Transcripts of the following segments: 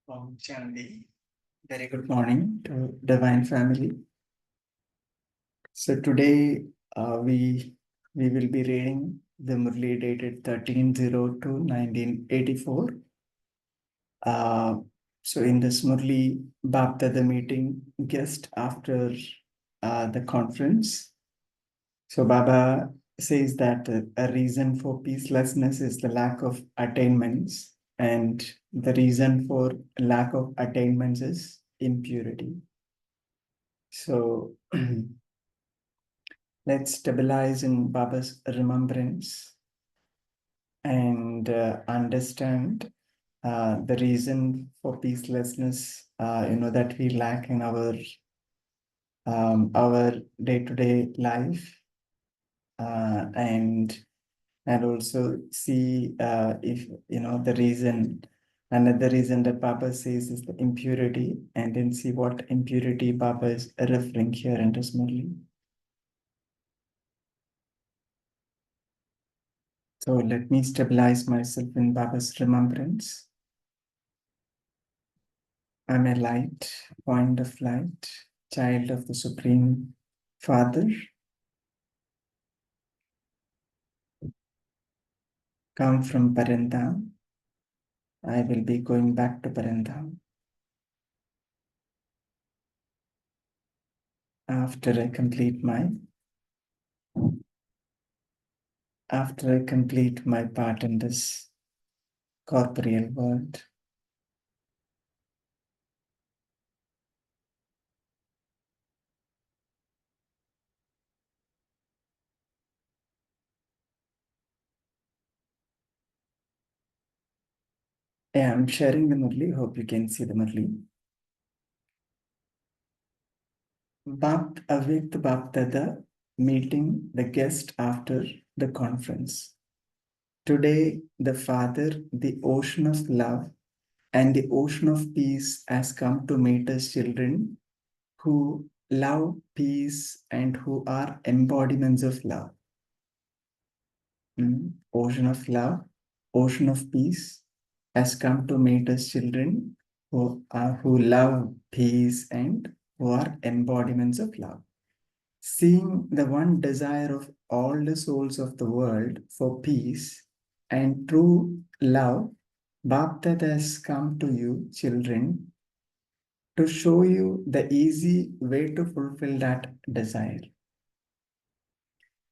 Shanti. Very good morning to Divine Family. So today we will be reading the Murli dated 13/02/1984. So in this Murli BapDada meeting, guest after the conference. So Baba says that a reason for peacelessness is the lack of attainments, and the reason for lack of attainments is impurity. So let's stabilize in Baba's remembrance and understand the reason for peacelessness, that we lack in our day-to-day life, and also see if the reason. Another reason that Baba says is the impurity, and then see what impurity Baba is referring here in this Murli. So let me stabilize myself in Baba's remembrance. I'm a light, point of light, child of the Supreme Father, come from Parendam. I will be going back to Parendam after I complete my part in this corporeal world. Yeah, I'm sharing the Murli. Hope you can see the Murli. Avyakt BapDada meeting the guest after the conference. Today, the Father, the ocean of love, and the ocean of peace has come to meet us children who love peace and who are embodiments of love. Ocean of love, ocean of peace has come to meet us children who love peace and who are embodiments of love. Seeing the one desire of all the souls of the world for peace and true love, BapDada has come to you, children, to show you the easy way to fulfill that desire.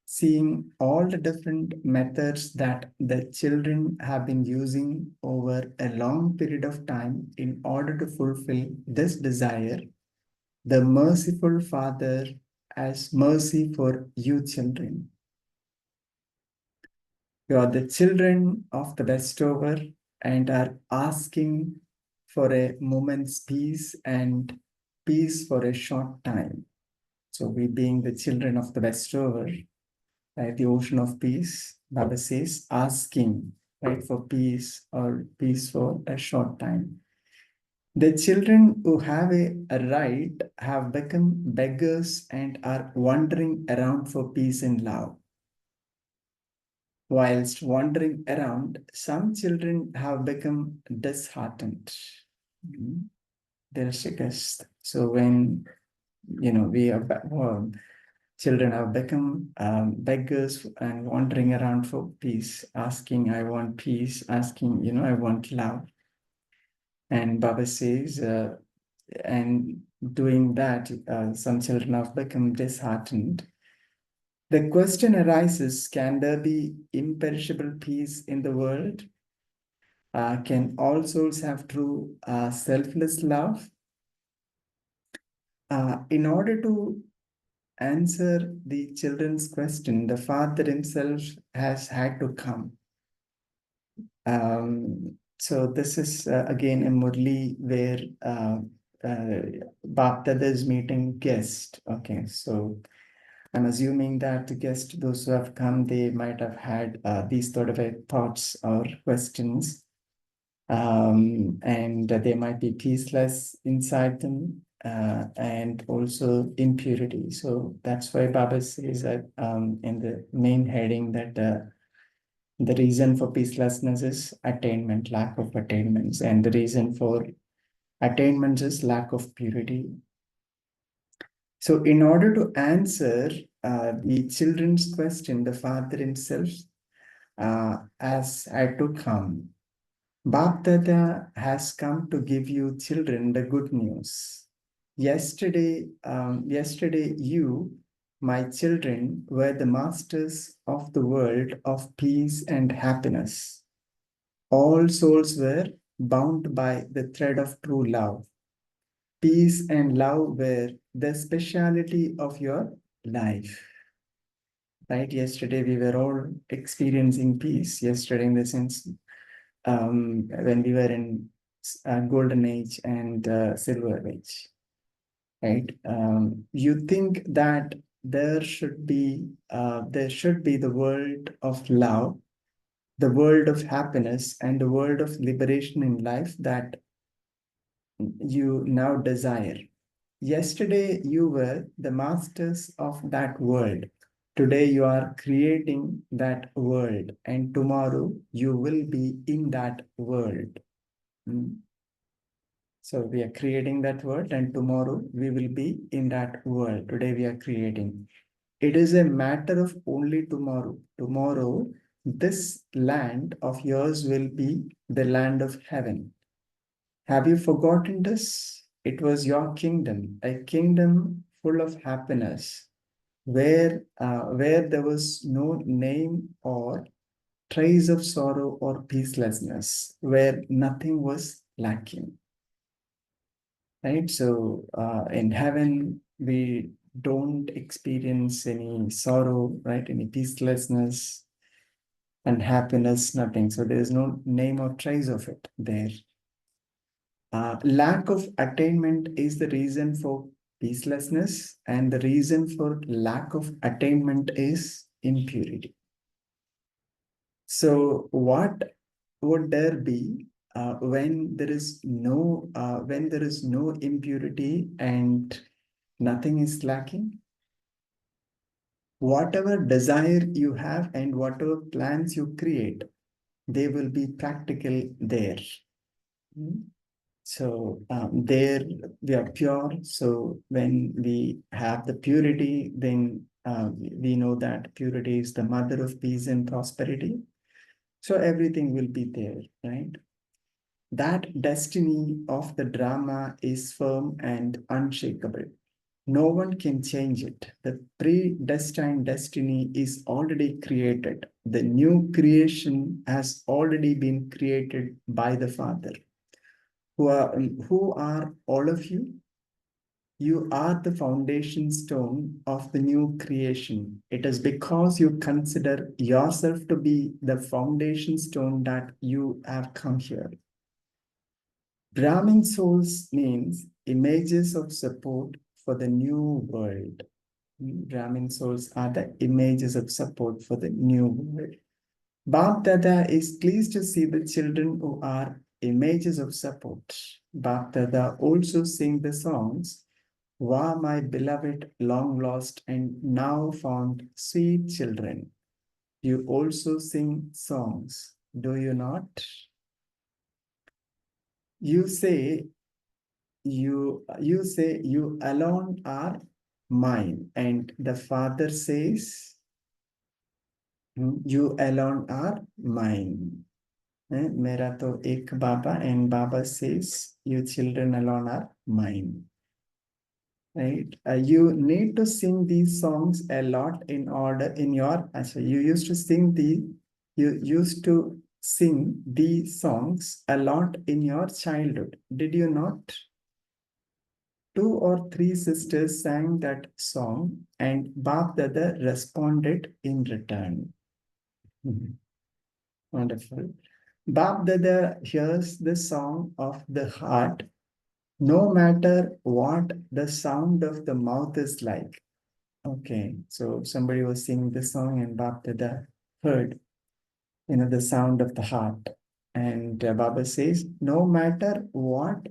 Seeing all the different methods that the children have been using over a long period of time in order to fulfill this desire, the merciful Father has mercy for you children. You are the children of the bestower and are asking for a moment's peace and peace for a short time. So we being the children of the bestower, right, the ocean of peace, Baba says, asking, right, for peace or peace for a short time. The children who have a right have become beggars and are wandering around for peace and love. Whilst wandering around, some children have become disheartened. There's a guest. So when we are children have become beggars and wandering around for peace, asking, I want peace, asking, I want love. And Baba says, and doing that, some children have become disheartened. The question arises, can there be imperishable peace in the world? Can all souls have true selfless love? In order to answer the children's question, the Father himself has had to come. So this is again a Murli where BapDada is meeting guest. Okay, so I'm assuming that the guest, those who have come, they might have had these sort of thoughts or questions, and they might be peaceless inside them, and also impurity. So that's why Baba says that in the main heading that the reason for peacelessness is attainment, lack of attainments, and the reason for Attainment is lack of purity. So in order to answer the children's question, the father himself, as I to come, BapDada has come to give you children the good news. Yesterday, you, my children, were the masters of the world of peace and happiness. All souls were bound by the thread of true love. Peace and love were the speciality of your life. Right? Yesterday, we were all experiencing peace. Yesterday, in the sense, when we were in golden age and silver age, right? You think that there should be the world of love, the world of happiness, and the world of liberation in life that you now desire. Yesterday, you were the masters of that world. Today, you are creating that world, and tomorrow, you will be in that world. So, we are creating that world, and tomorrow, we will be in that world. Today, we are creating. It is a matter of only tomorrow. Tomorrow, this land of yours will be the land of heaven. Have you forgotten this? It was your kingdom, a kingdom full of happiness, where there was no name or trace of sorrow or peacelessness, where nothing was lacking. Right? So in heaven, we don't experience any sorrow, right? Any peacelessness and happiness, nothing. So there is no name or trace of it there. Lack of attainment is the reason for peacelessness, and the reason for lack of attainment is impurity. So, what would there be when there is no impurity and nothing is lacking? Whatever desire you have and whatever plans you create, they will be practical there. So there we are pure. So when we have the purity, then we know that purity is the mother of peace and prosperity. So everything will be there, right? That destiny of the drama is firm and unshakable. No one can change it. The predestined destiny is already created. The new creation has already been created by the Father. Who are all of you? You are the foundation stone of the new creation. It is because you consider yourself to be the foundation stone that you have come here. Brahmin souls means images of support for the new world. Brahmin souls are the images of support for the new world. BapDada is pleased to see the children who are images of support. BapDada also sing the songs, "Wah, my beloved, long lost and now found sweet children." You also sing songs, do you not? You say you alone are mine, and the Father says, you alone are mine. Mera to ek Baba, and Baba says, you children alone are mine. Right? You need to sing these songs a lot in order in your. Actually, you used to sing these songs a lot in your childhood. Did you not? 2 or 3 sisters sang that song, and BapDada responded in return. Wonderful. BapDada hears the song of the heart, no matter what the sound of the mouth is like. Okay, so somebody was singing the song, and BapDada heard, the sound of the heart. And Baba says, no matter what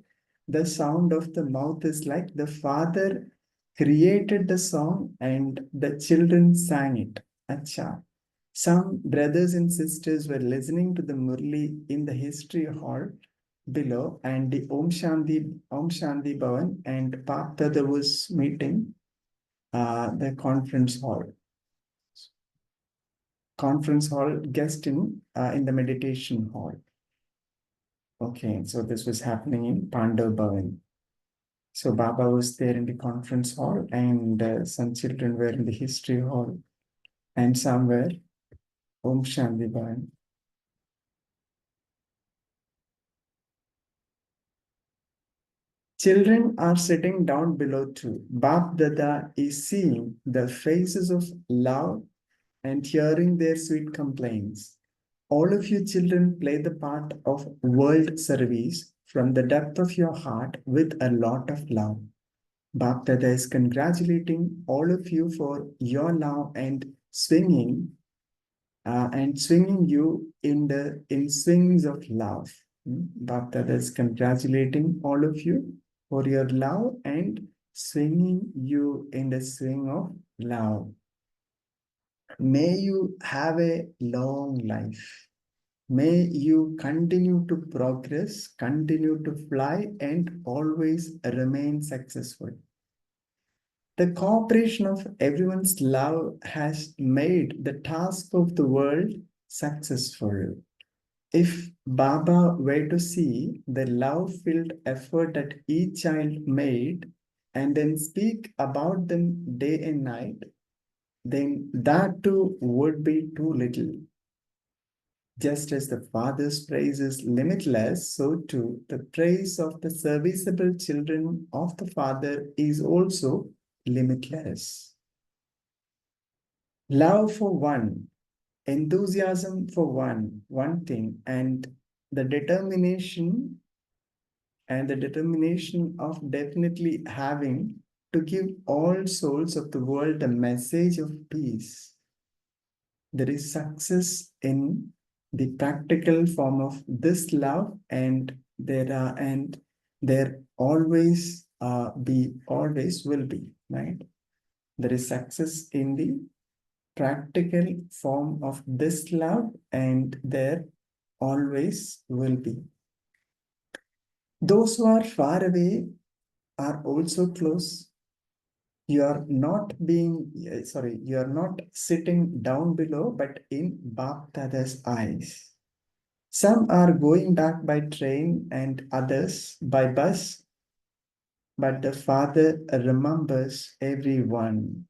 the sound of the mouth is like, the Father created the song and the children sang it. Acha. Some brothers and sisters were listening to the Murli in the history hall, below, and the Om Shanti Bhavan, and BapDada was meeting the conference hall guest in the meditation hall. Okay, so this was happening in Pandav Bhavan. So Baba was there in the conference hall, and some children were in the history hall, and some were Om Shanti Bhavan. Children are sitting down below too. BapDada is seeing the faces of love and hearing their sweet complaints. All of you children play the part of world service from the depth of your heart with a lot of love. BapDada is congratulating all of you for your love and swinging you in swings of love. BapDada is congratulating all of you for your love and swinging you in the swing of love. May you have a long life. May you continue to progress, continue to fly, and always remain successful. The cooperation of everyone's love has made the task of the world successful. If Baba were to see the love-filled effort that each child made and then speak about them day and night, then that too would be too little. Just as the Father's praise is limitless, so too the praise of the serviceable children of the Father is also limitless. Love for one, enthusiasm for one thing, and the determination of definitely having to give all souls of the world a message of peace. There is success in the practical form of this love, and there always always will be, right? There is success in the practical form of this love, and there always will be. Those who are far away are also close. You are not sitting down below, but in BapDada's eyes. Some are going back by train and others by bus, but the Father remembers everyone.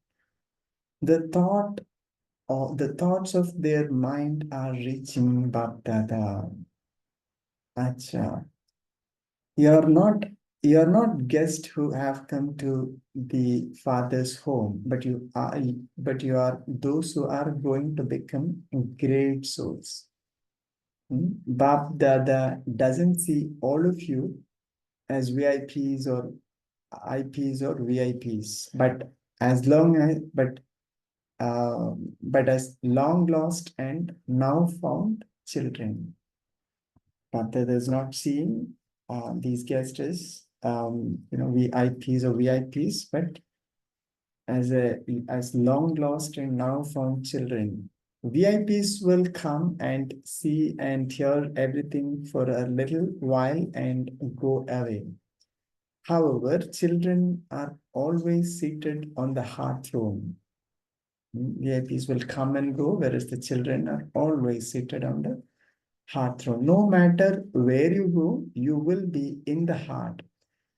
The thoughts of their mind are reaching BapDada. Acha. You're not guests who have come to the Father's home, but you are those who are going to become great souls. BapDada doesn't see all of you as VIPs or IPs or VIPs, but as long lost and now found children. BapDada is not seeing these guests as VIPs or VIPs, but as long lost and now found children. VIPs will come and see and hear everything for a little while and go away. However, children are always seated on the heart throne. VIPs will come and go, whereas the children are always seated on the heart throne. No matter where you go, you will be in the heart.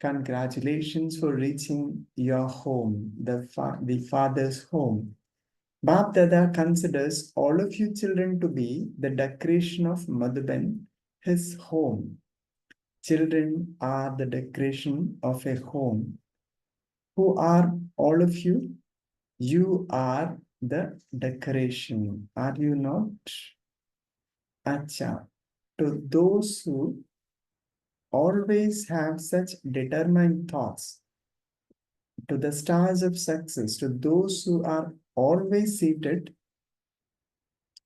Congratulations for reaching your home, the Father's home. BapDada considers all of you children to be the decoration of Madhuban, his home. Children are the decoration of a home. Who are all of you? You are the decoration. Are you not? Acha. To those who always have such determined thoughts, to the stars of success, to those who are always seated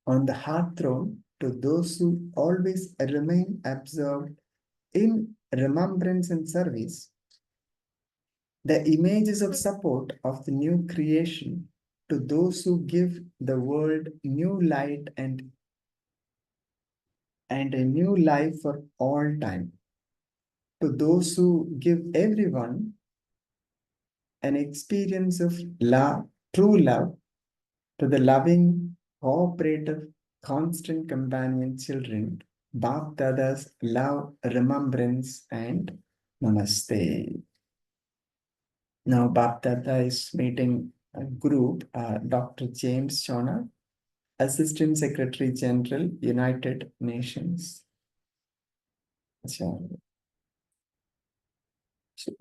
on the heart throne, to those who always remain absorbed in remembrance and service, the images of support of the new creation, to those who give the world new light and a new life for all time. to those who give everyone an experience of love, true love, to the loving, cooperative, constant companion children, BapDada's love, remembrance, and namaste. Now, BapDada is meeting a group, Dr. James Chona, Assistant Secretary General, United Nations. So,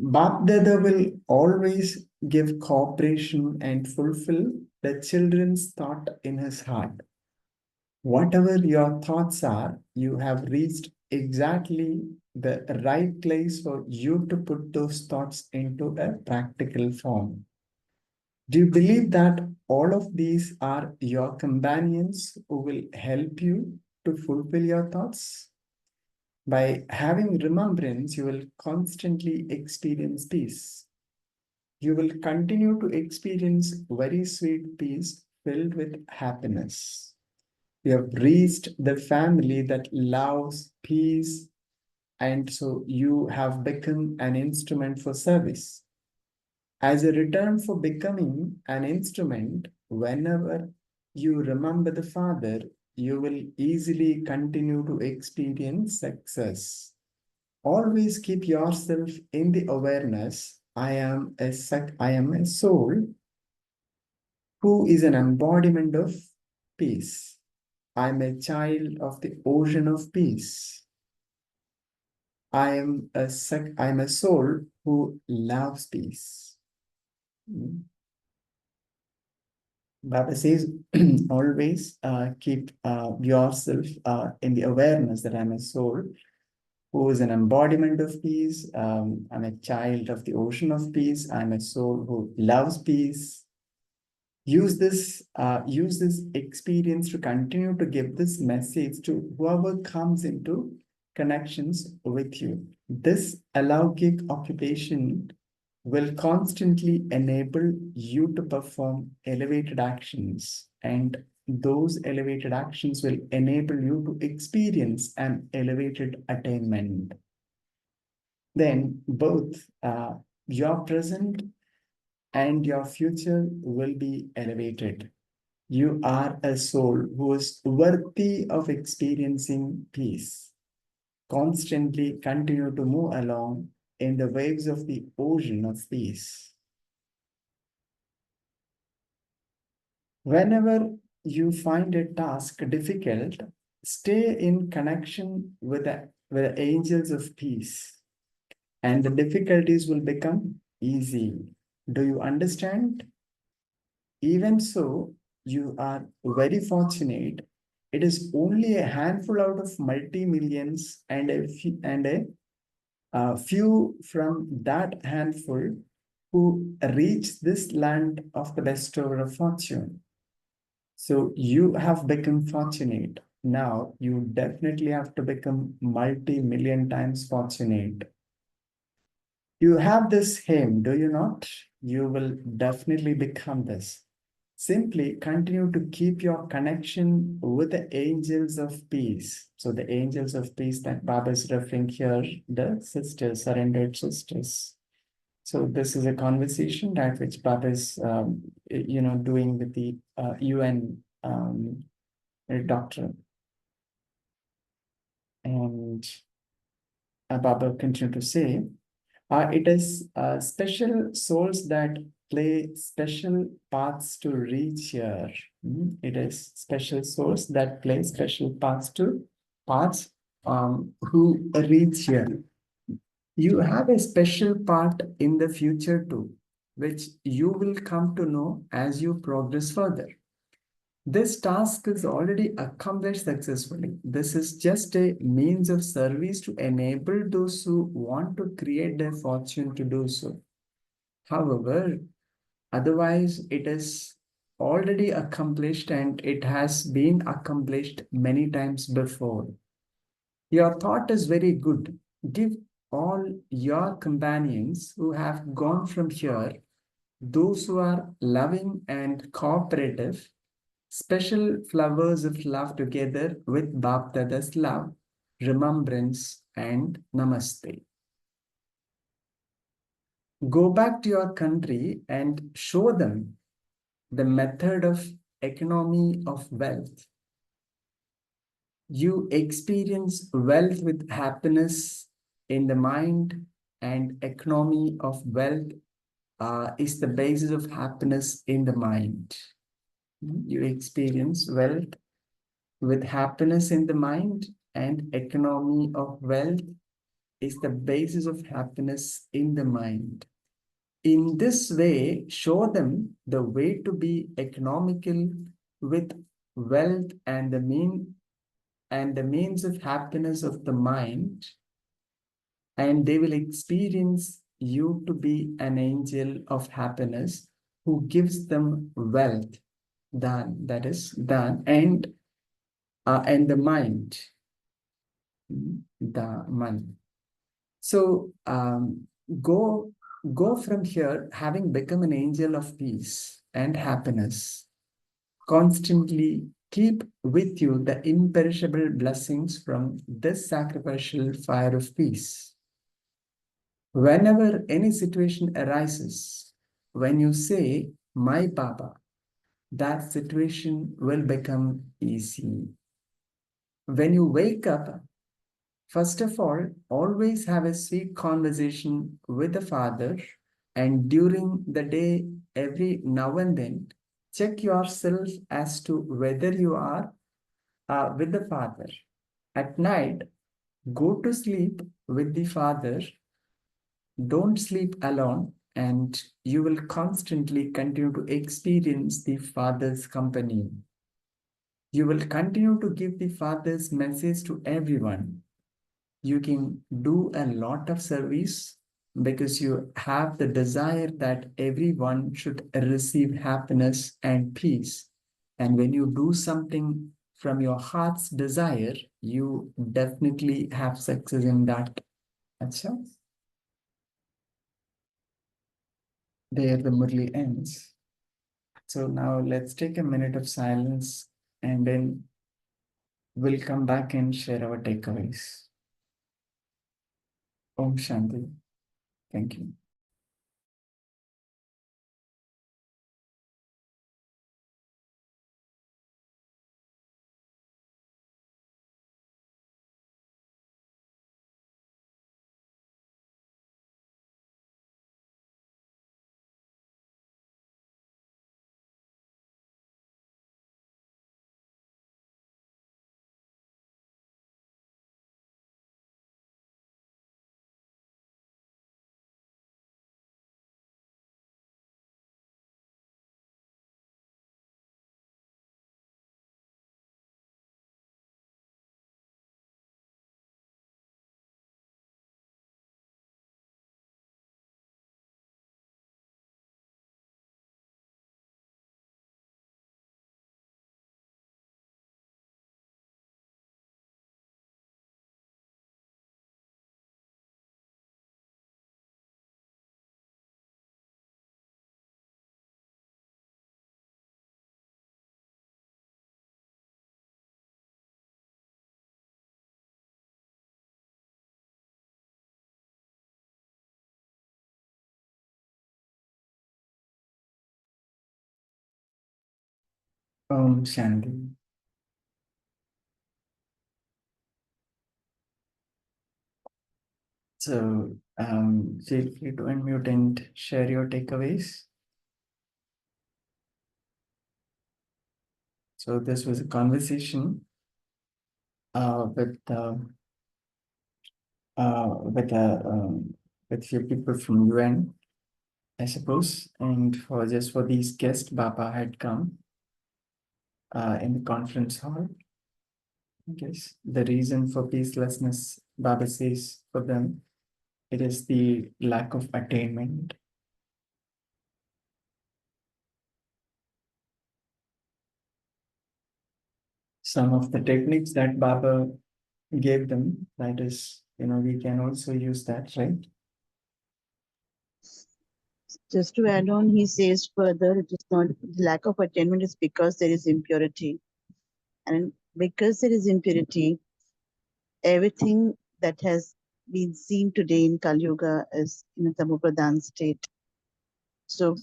BapDada will always give cooperation and fulfill the children's thought in his heart. Whatever your thoughts are, you have reached exactly the right place for you to put those thoughts into a practical form. Do you believe that all of these are your companions who will help you to fulfill your thoughts? By having remembrance, you will constantly experience peace. You will continue to experience very sweet peace filled with happiness. You have reached the family that loves peace, and so you have become an instrument for service. As a return for becoming an instrument, whenever you remember the Father, you will easily continue to experience success. Always keep yourself in the awareness, I am a soul who is an embodiment of peace. I am a child of the ocean of peace. I am a soul who loves peace. Baba says, always keep yourself in the awareness that I'm a soul who is an embodiment of peace. I'm a child of the ocean of peace. I'm a soul who loves peace. Use this experience to continue to give this message to whoever comes into connections with you. This alaukic occupation will constantly enable you to perform elevated actions, and those elevated actions will enable you to experience an elevated attainment. Then both your present and your future will be elevated. You are a soul who is worthy of experiencing peace. Constantly continue to move along in the waves of the ocean of peace. Whenever you find a task difficult, stay in connection with the angels of peace, and the difficulties will become easy. Do you understand? Even so, you are very fortunate. It is only a handful out of multi-millions, and a few from that handful who reach this land of the bestower of fortune. So you have become fortunate. Now you definitely have to become multi-million times fortunate. You have this hymn, do you not? You will definitely become this. Simply continue to keep your connection with the angels of peace. So the angels of peace that Baba is referring here, the sisters, surrendered sisters. So this is a conversation that which Baba is, doing with the UN doctor. And Baba continued to say, it is special souls that play special paths to reach here. It is special souls that play special paths who reach here. You have a special part in the future too, which you will come to know as you progress further. This task is already accomplished successfully. This is just a means of service to enable those who want to create their fortune to do so. However, otherwise, it is already accomplished and it has been accomplished many times before. Your thought is very good. Give all your companions who have gone from here, those who are loving and cooperative, special flowers of love together with BapDada's love, remembrance, and namaste. Go back to your country and show them the method of economy of wealth. You experience wealth with happiness in the mind, and economy of wealth is the basis of happiness in the mind. You experience wealth with happiness in the mind, and economy of wealth is the basis of happiness in the mind. In this way, show them the way to be economical with wealth and the means of happiness of the mind, and they will experience you to be an angel of happiness who gives them wealth, that is dhan, and the mind, the money. So go from here having become an angel of peace and happiness. Constantly keep with you the imperishable blessings from this sacrificial fire of peace. Whenever any situation arises, when you say, my Baba, that situation will become easy. When you wake up, first of all, always have a sweet conversation with the Father, and during the day, every now and then, check yourself as to whether you are with the Father. At night, go to sleep with the Father. Don't sleep alone, and you will constantly continue to experience the Father's company. You will continue to give the Father's message to everyone. You can do a lot of service because you have the desire that everyone should receive happiness and peace. And when you do something from your heart's desire, you definitely have success in that. Achha? There the Murli ends. So now let's take a minute of silence, and then we'll come back and share our takeaways. Om Shanti. Thank you. Om Shanti. So feel free to unmute and share your takeaways. So this was a conversation with few people from UN, I suppose, and for just for these guests, Baba had come in the conference hall. I guess the reason for peacelessness, Baba says for them, it is the lack of attainment. Some of the techniques that Baba gave them, that is, we can also use that, right? Just to add on, he says further, it is not lack of attainment is because there is impurity. And because there is impurity, everything that has being seen today in Kali Yuga is in a Tamopradhan state. So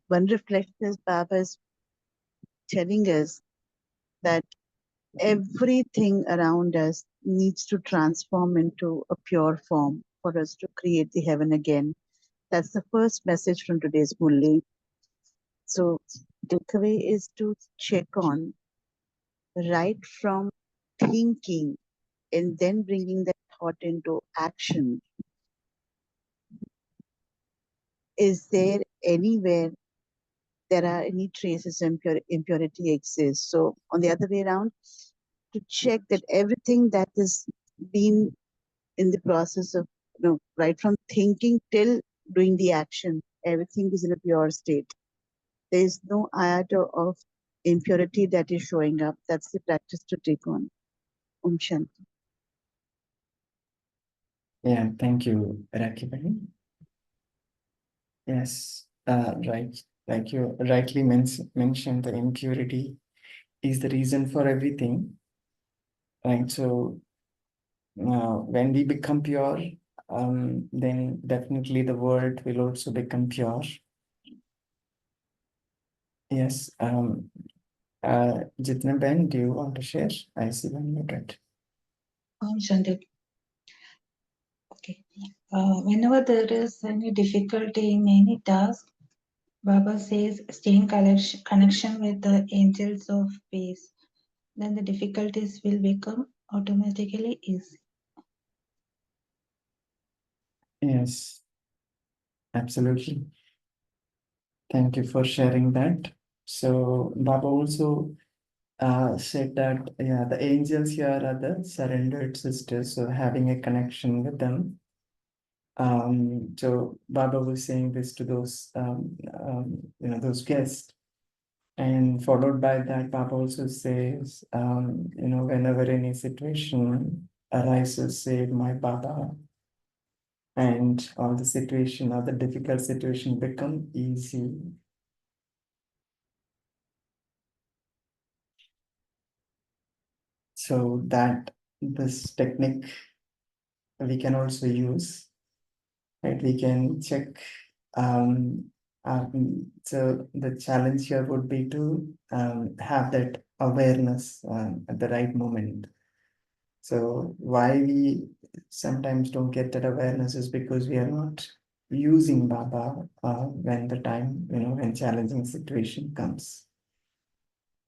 one reflection is Baba is telling us that everything around us needs to transform into a pure form for us to create the heaven again. That's the first message from today's Murli. So takeaway is to check on right from thinking and then bringing that thought into action. Is there anywhere there are any traces of impurity exists? So on the other way around, to check that everything that is being in the process of, right from thinking till doing the action, everything is in a pure state. There is no iota of impurity that is showing up. That's the practice to take on. Om Shanti. Yeah, thank you, Rakibani. Yes, right. Like you rightly mentioned, the impurity is the reason for everything, right? So when we become pure, then definitely the world will also become pure. Yes. Jitna Ben, do you want to share? I see one minute. Shanti. Okay. Whenever there is any difficulty in any task, Baba says stay in connection with the angels of peace. Then the difficulties will become automatically easy. Yes, absolutely. Thank you for sharing that. So Baba also said that, yeah, the angels here are the surrendered sisters, so having a connection with them. So Baba was saying this to those those guests, and followed by that, Baba also says, whenever any situation arises, say my Baba, and all the situation or the difficult situation become easy. So that this technique we can also use, right? We can check. So the challenge here would be to have that awareness at the right moment. So why we sometimes don't get that awareness is because we are not using Baba when the time, when challenging situation comes.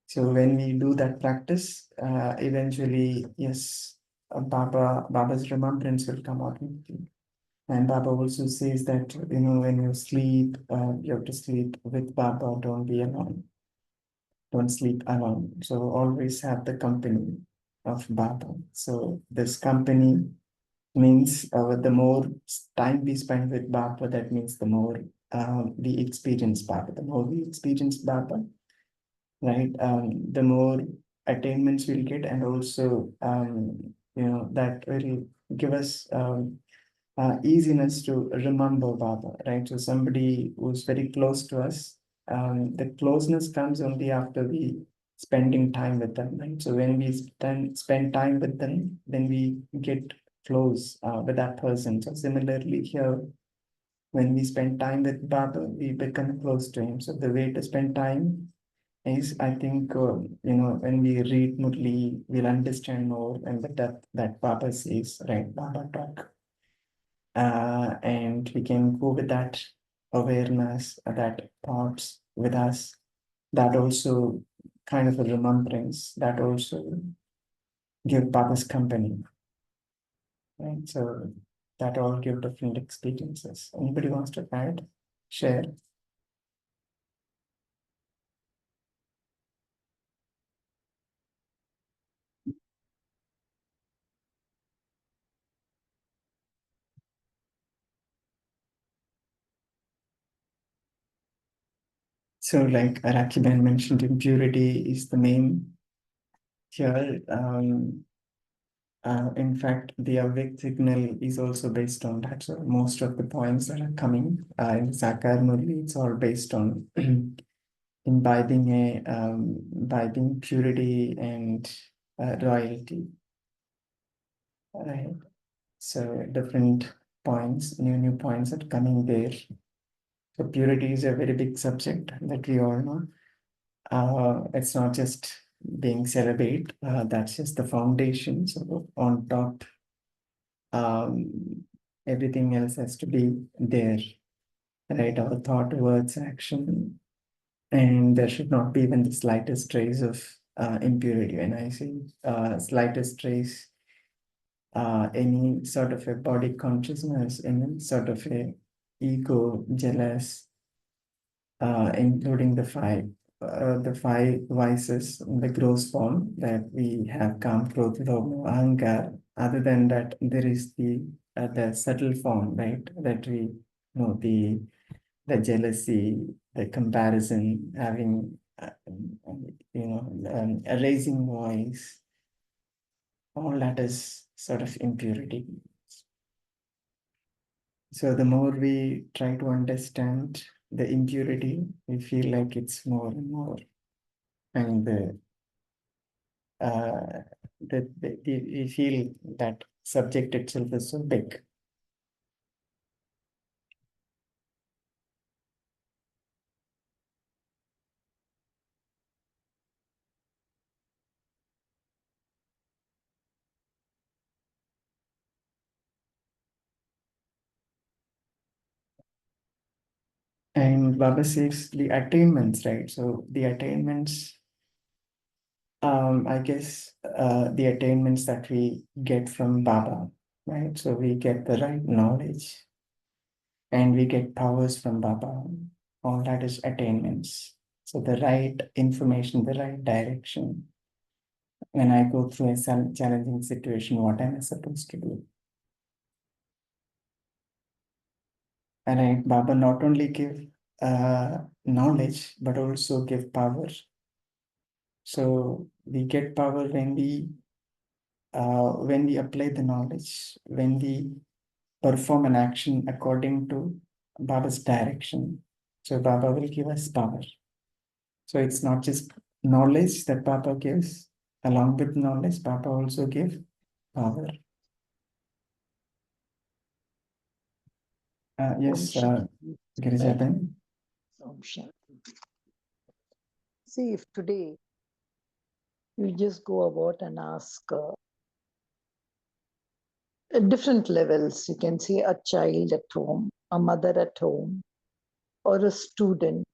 So when we do that practice, eventually, yes, Baba's remembrance will come automatically. And Baba also says that, when you sleep, you have to sleep with Baba, don't be alone. Don't sleep alone. So always have the company of Baba. So this company means the more time we spend with Baba, that means the more we experience Baba. The more we experience Baba, right? The more attainments we'll get, and also, that will give us easiness to remember Baba, right? So somebody who's very close to us, the closeness comes only after we spending time with them, right? So when we spend time with them, then we get close with that person. So similarly here, when we spend time with Baba, we become close to him. So the way to spend time is, I think, when we read Murli, we'll understand more and the depth that Baba says, right? Baba talk. And we can go with that awareness, that thoughts with us, that also kind of a remembrance, that also give Baba's company, right? So that all give different experiences. Anybody wants to add, share? So like Rakiban mentioned, impurity is the main here. In fact, the Avyakt signal is also based on that. So most of the points that are coming in Sakar Murli, it's all based on imbibing purity and royalty. Right. So different points, new points are coming there. So purity is a very big subject that we all know. It's not just being celibate, that's just the foundation. So on top, everything else has to be there, right? Our thought, words, action, and there should not be even the slightest trace of impurity. When I say slightest trace, any sort of a body consciousness, any sort of a ego, jealous, including the five vices in the gross form that we have: kam, krodh, lobha, ahankar. Other than that, there is the subtle form, right? That we know, the jealousy, the comparison, having a raising voice. All that is sort of impurity. So the more we try to understand the impurity, we feel like it's more and more, and we feel that subject itself is so big. And Baba says the attainments, right? So the attainments, I guess, the attainments that we get from Baba, right? So we get the right knowledge and we get powers from Baba. All that is attainments. So the right information, the right direction. When I go through a challenging situation, what am I supposed to do? And Baba not only give knowledge, but also give power. So we get power when we apply the knowledge, when we perform an action according to Baba's direction. So Baba will give us power. So it's not just knowledge that Baba gives. Along with knowledge, Baba also gives power. Yes, Girijaben. Om Shanti. See, if today you just go about and ask at different levels, you can see a child at home, a mother at home, or a student,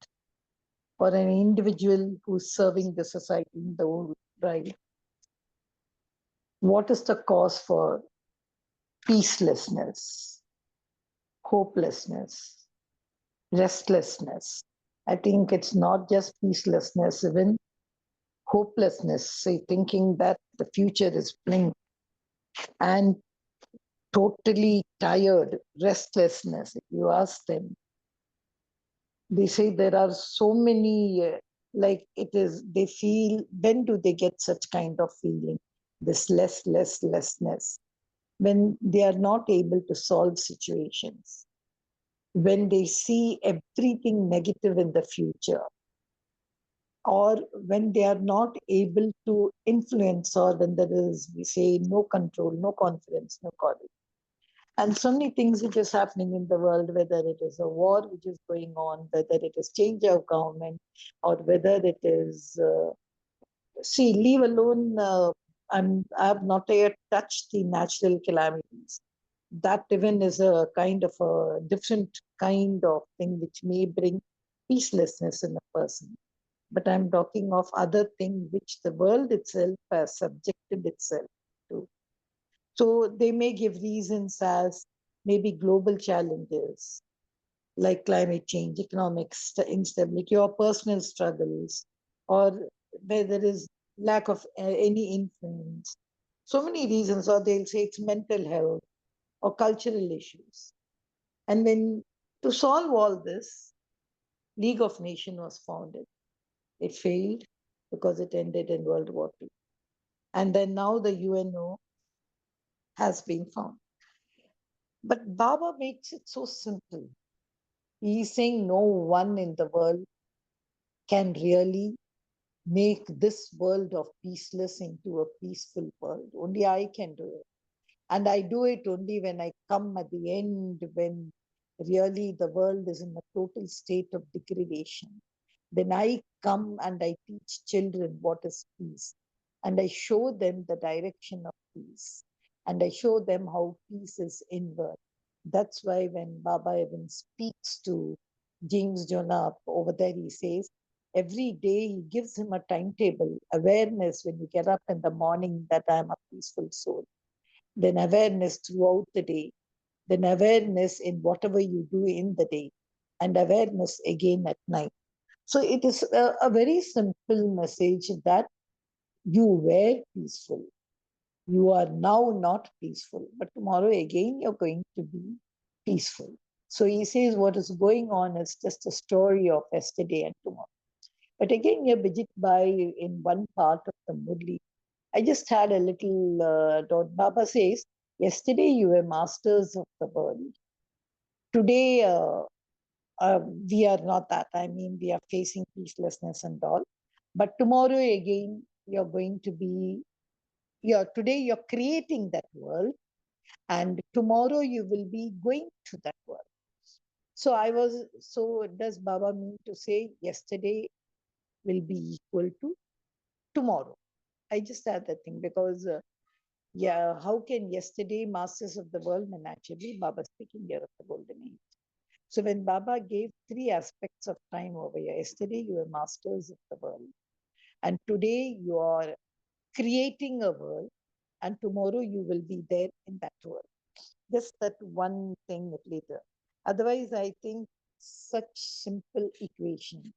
or an individual who's serving the society in the world, right? What is the cause for peacelessness, hopelessness, restlessness? I think it's not just peacelessness, even hopelessness, say, thinking that the future is blinked, and totally tired, restlessness. If you ask them, they say there are so many, like it is, they feel, when do they get such kind of feeling? This lessness, when they are not able to solve situations, when they see everything negative in the future, or when they are not able to influence, or when there is, we say, no control, no confidence, no courage. And so many things which is happening in the world, whether it is a war which is going on, whether it is change of government, or whether it is, leave alone, I have not yet touched the natural calamities. That even is a kind of a different kind of thing which may bring peacelessness in a person. But I'm talking of other things which the world itself has subjected itself to. So they may give reasons as maybe global challenges like climate change, economic instability, or personal struggles, or where there is lack of any influence. So many reasons, or they'll say it's mental health or cultural issues. And when to solve all this, League of Nations was founded. It failed because it ended in World War II. And then now the UNO has been found. But Baba makes it so simple. He's saying no one in the world can really make this world of peaceless into a peaceful world. Only I can do it. And I do it only when I come at the end, when really the world is in a total state of degradation. Then I come and I teach children what is peace. And I show them the direction of peace. And I show them how peace is inward. That's why when Baba even speaks to James Jonah over there, he says, every day he gives him a timetable, awareness when you get up in the morning that I am a peaceful soul. Then awareness throughout the day, then awareness in whatever you do in the day, and awareness again at night. So it is a very simple message that you were peaceful. You are now not peaceful, but tomorrow again you're going to be peaceful. So he says what is going on is just a story of yesterday and tomorrow. But again, here Bijit Bhai, in one part of the Murli, I just had a little dot. Baba says, yesterday you were masters of the world. Today, we are not that. I mean, we are facing peacelessness and all. But tomorrow again, you're going to be, today you're creating that world. And tomorrow you will be going to that world. So does Baba mean to say yesterday will be equal to tomorrow? I just had that thing because how can yesterday masters of the world, and actually Baba speaking here of the golden age. So when Baba gave three aspects of time over here, yesterday you were masters of the world, and today you are creating a world, and tomorrow you will be there in that world. Just that one thing later. Otherwise, I think such simple equation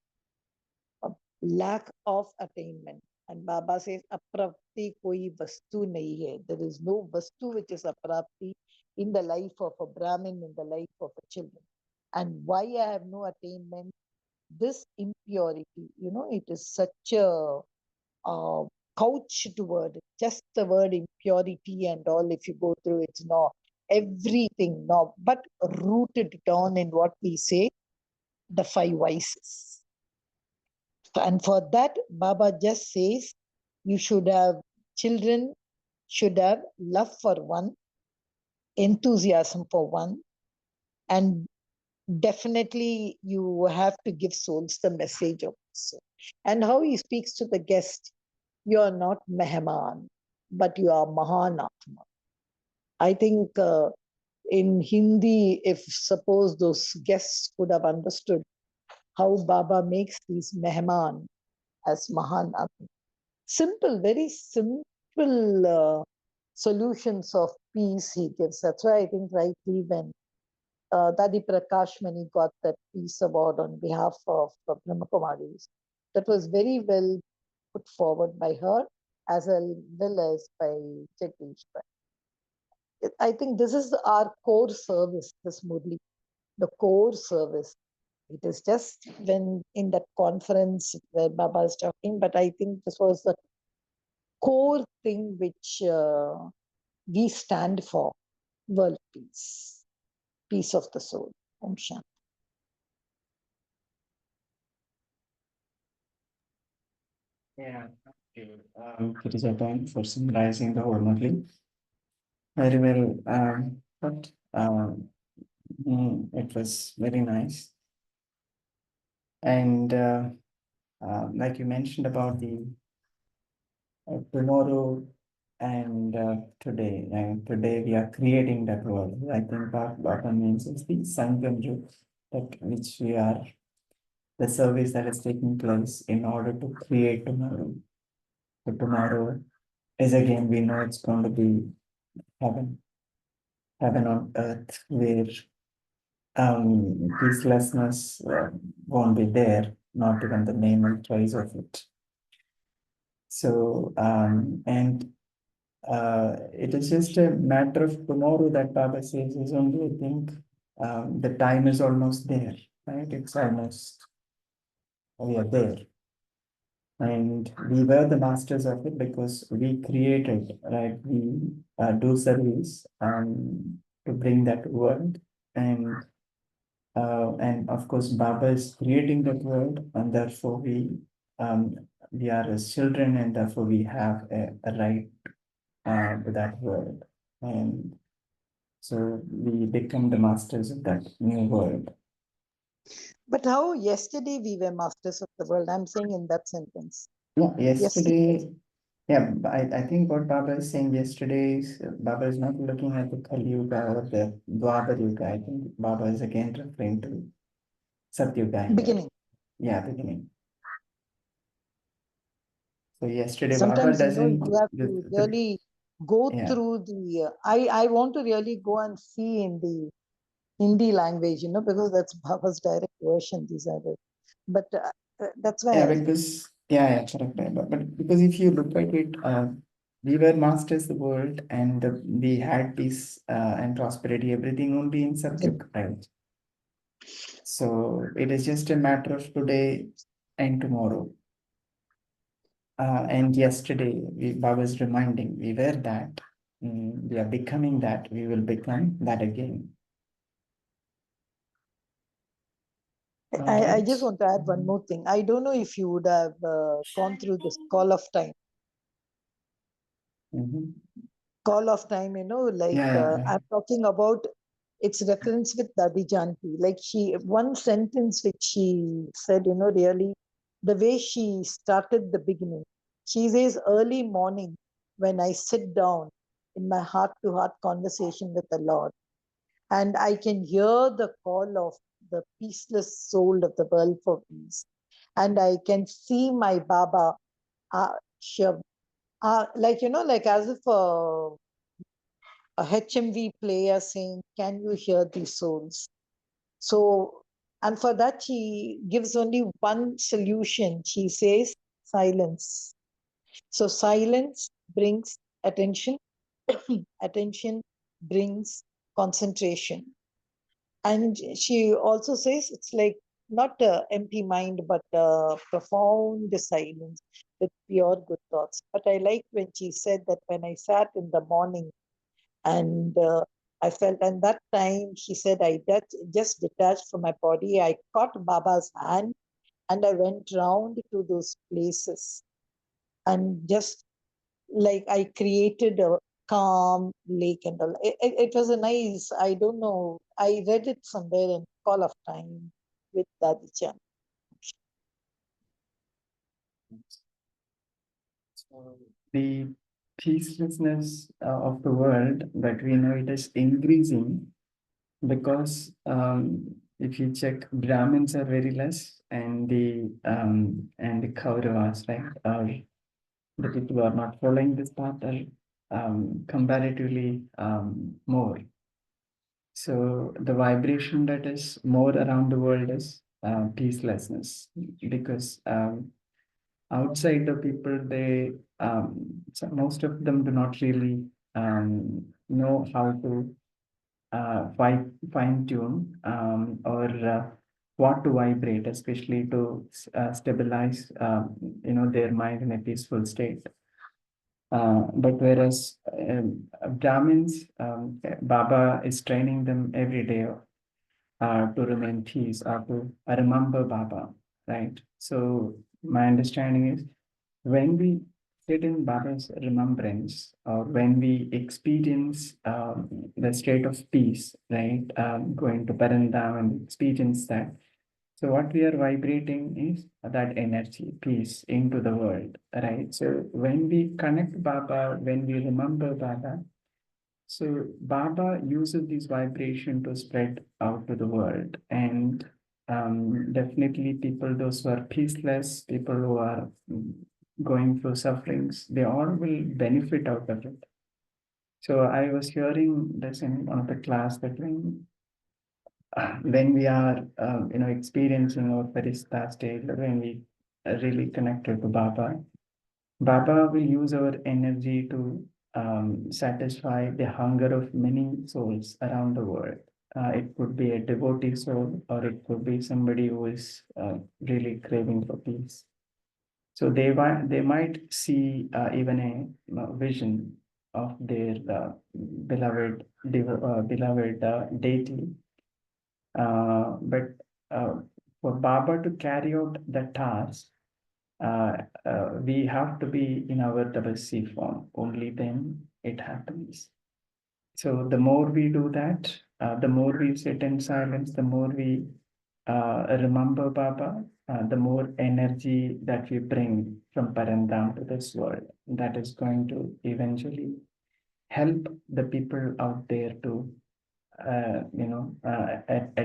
of lack of attainment. And Baba says, aprapti koi vastu nahi hai. There is no vastu which is aprapti in the life of a Brahmin, in the life of a children. And why I have no attainment? This impurity, it is such a couched word, just the word impurity and all. If you go through, it's not everything, no, but rooted down in what we say, the five vices. And for that, Baba just says, you should have, children should have love for one, enthusiasm for one, and definitely you have to give souls the message of soul. And how he speaks to the guest, you are not Mehman, but you are Mahanatma. I think in Hindi, if suppose those guests could have understood how Baba makes these Mehman as Mahanatma. Simple, very simple solutions of peace he gives. That's why I think rightly when Dadi Prakashmani got that peace award on behalf of Brahma Kumaris, that was very well put forward by her as well as by Jagdish. I think this is our core service, this Murli, the core service. It is just when in that conference where Baba is talking, but I think this was the core thing which we stand for, world peace, peace of the soul. Om Shanti. Yeah, thank you, Kirija, for summarizing the whole Murli. Very well, but it was very nice. And like you mentioned about the tomorrow and today, and today we are creating that world. I think Baba means is the Sangam Yuga, that which we are, the service that is taking place in order to create tomorrow. So tomorrow is again, we know it's going to be heaven, heaven on earth, where peacelessness won't be there, not even the name and trace of it. So, and it is just a matter of tomorrow that Baba says is only, I think, the time is almost there, right? It's almost, we are there. And we were the masters of it because we created, right? We do service to bring that world. And of course, Baba is creating that world, and therefore we are his children, and therefore we have a right to that world. And so we become the masters of that new world. But how yesterday we were masters of the world? I'm saying in that sentence. Yeah, Yesterday. yesterday, yeah, I think what Baba is saying yesterday is Baba is not looking at the Kali Yuga or the Dwapar Yuga. I think Baba is again referring to Satyuga here. Beginning. Yeah, beginning. So yesterday Baba Sometimes, doesn't. you have to really go Yeah. through the. I want to really go and see in the Hindi language, because that's Baba's direct version. These are the, but that's why. Yeah, because yeah, correct. But because if you look at it, we were masters of the world, and we had peace and prosperity, everything only in Satyuga, right? So it is just a matter of today and tomorrow. And yesterday, Baba was reminding we were that, we are becoming that, we will become that again. I just want to add one more thing. I don't know if you would have gone through this call of time. Mhm. Call of time, I'm talking about its reference with Dadi Janki. Like one sentence which she said, really, the way she started the beginning. She says, early morning when I sit down in my heart-to-heart conversation with the Lord, and I can hear the call of the peaceless soul of the world for peace. And I can see my Baba, like as if a HMV player saying, can you hear these souls? So, and for that, she gives only one solution. She says, silence. So, silence brings attention, attention brings concentration. And she also says it's like not an empty mind, but a profound silence with pure good thoughts. But I like when she said that when I sat in the morning and I felt, and that time she said, I just detached from my body. I caught Baba's hand and I went round to those places and just like I created a calm lake and all. It was a nice, I don't know, I read it somewhere in Call of Time with Dadi Chan. So the peacelessness of the world that we know it is increasing because if you check, Brahmins are very less, and the Kauravas, right, are the people who are not following this path are comparatively more. So the vibration that is more around the world is peacelessness, because outside the people, so most of them do not really know how to fine tune or what to vibrate, especially to stabilize their mind in a peaceful state. But whereas Brahmins, Baba is training them every day to remain peace or to remember Baba, right? So my understanding is when we sit in Baba's remembrance or when we experience the state of peace, right? Going to Parandam and experience that. So what we are vibrating is that energy, peace into the world, right? So when we connect Baba, when we remember Baba, so Baba uses this vibration to spread out to the world, and definitely people, those who are peaceless, people who are going through sufferings, they all will benefit out of it. So I was hearing this in one of the class that when we are experiencing our Farishta state, when we are really connected to Baba, Baba will use our energy to satisfy the hunger of many souls around the world. It could be a devotee soul, or it could be somebody who is really craving for peace. So they might see even a vision of their beloved deity. But for Baba to carry out the task, we have to be in our tapasya form. Only then it happens. So the more we do that, the more we sit in silence, the more we remember Baba, the more energy that we bring from Parandam to this world, that is going to eventually help the people out there to,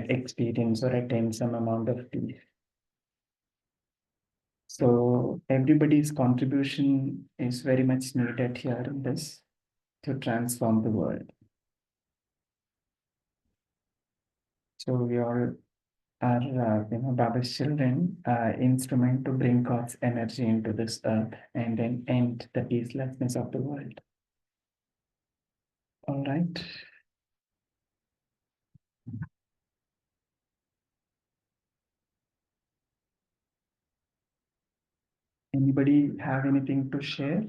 experience or attain some amount of peace. So everybody's contribution is very much needed here in this to transform the world. So we all are, Baba's children, instrument to bring God's energy into this earth and then end the peacelessness of the world. All right. Anybody have anything to share?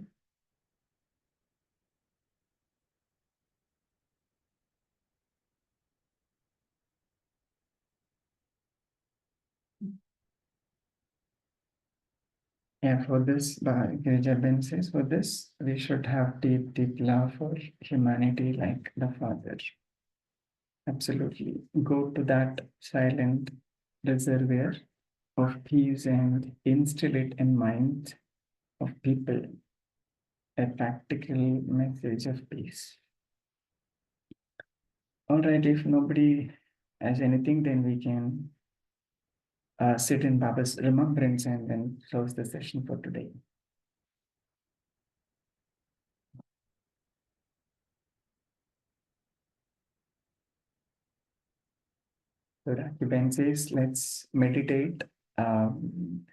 Yeah, for this, Girijaben says, for this, we should have deep, deep love for humanity like the Father. Absolutely. Go to that silent reservoir of peace and instill it in mind of people, a practical message of peace. All right, if nobody has anything, then we can sit in Baba's remembrance and then close the session for today. So Rakiben says, let's meditate, on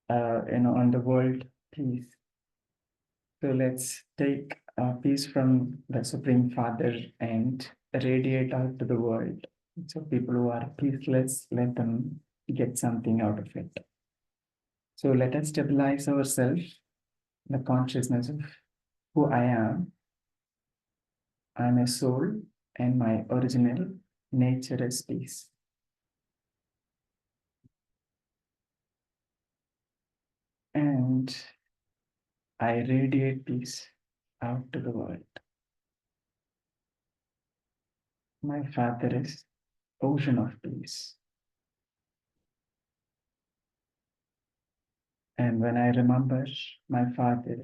the world peace. So let's take peace from the Supreme Father and radiate out to the world. So people who are peaceless, let them get something out of it. So let us stabilize ourselves, the consciousness of who I am. I'm a soul and my original nature is peace. And I radiate peace out to the world. My Father is ocean of peace. And when I remember my Father,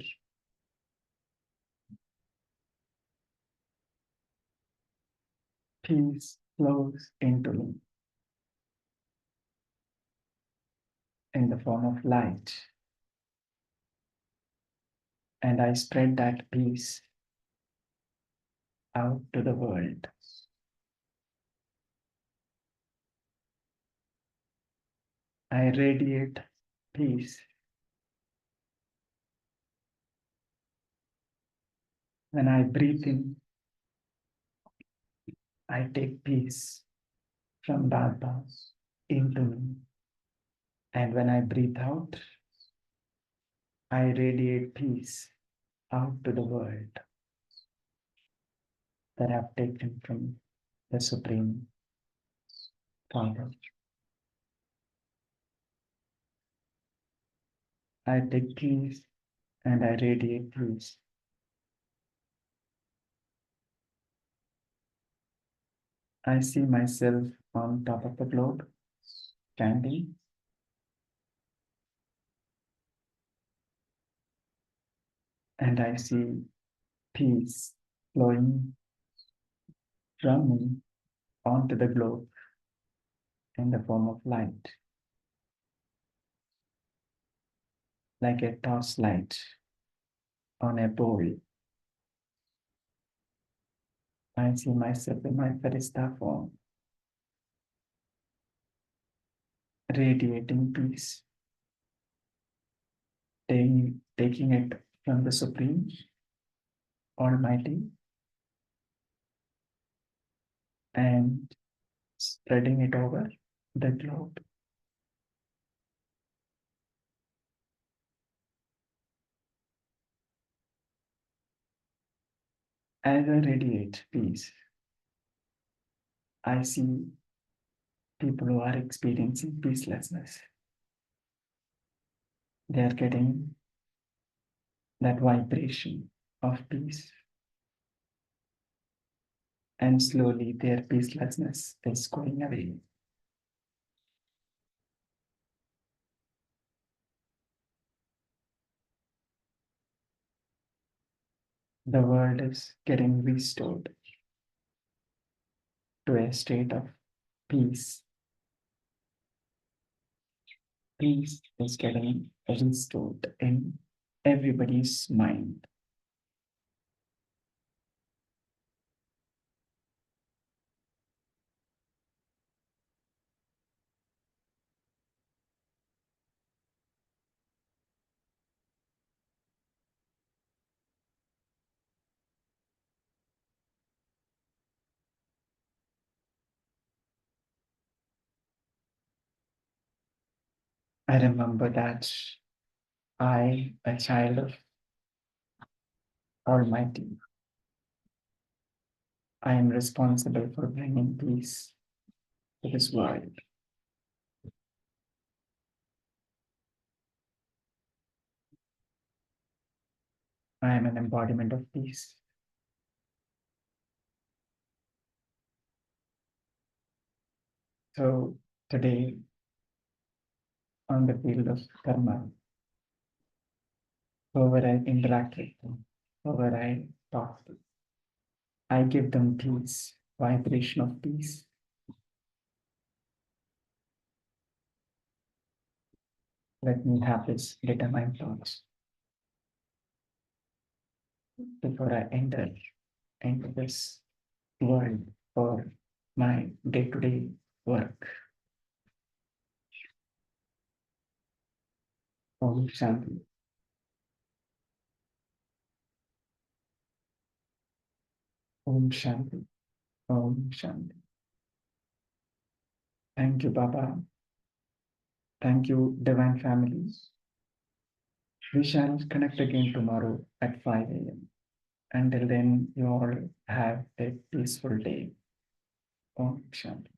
peace flows into me in the form of light. And I spread that peace out to the world. I radiate peace. When I breathe in, I take peace from Baba into me. And when I breathe out, I radiate peace out to the world that I've taken from the Supreme Father. I take peace and I radiate peace. I see myself on top of the globe, standing, and I see peace flowing from me onto the globe in the form of light, like a torchlight on a bowl. I see myself in my Farista form, radiating peace, taking it from the Supreme Almighty and spreading it over the globe. As I radiate peace, I see people who are experiencing peacelessness. They are getting that vibration of peace. and slowly their peacelessness is going away. The world is getting restored to a state of peace. Peace is getting restored in everybody's mind. I remember that I, a child of Almighty, I am responsible for bringing peace to this world. I am an embodiment of peace. So today, on the field of karma, whoever I interact with, whoever I talk to, I give them peace, vibration of peace. Let me have this determined thoughts before I enter into this world for my day-to-day work. Om Shanti. Om Shanti. Om Shanti. Thank you, Baba. Thank you, Divine Families. We shall connect again tomorrow at 5 a.m. Until then, you all have a peaceful day. Om Shanti.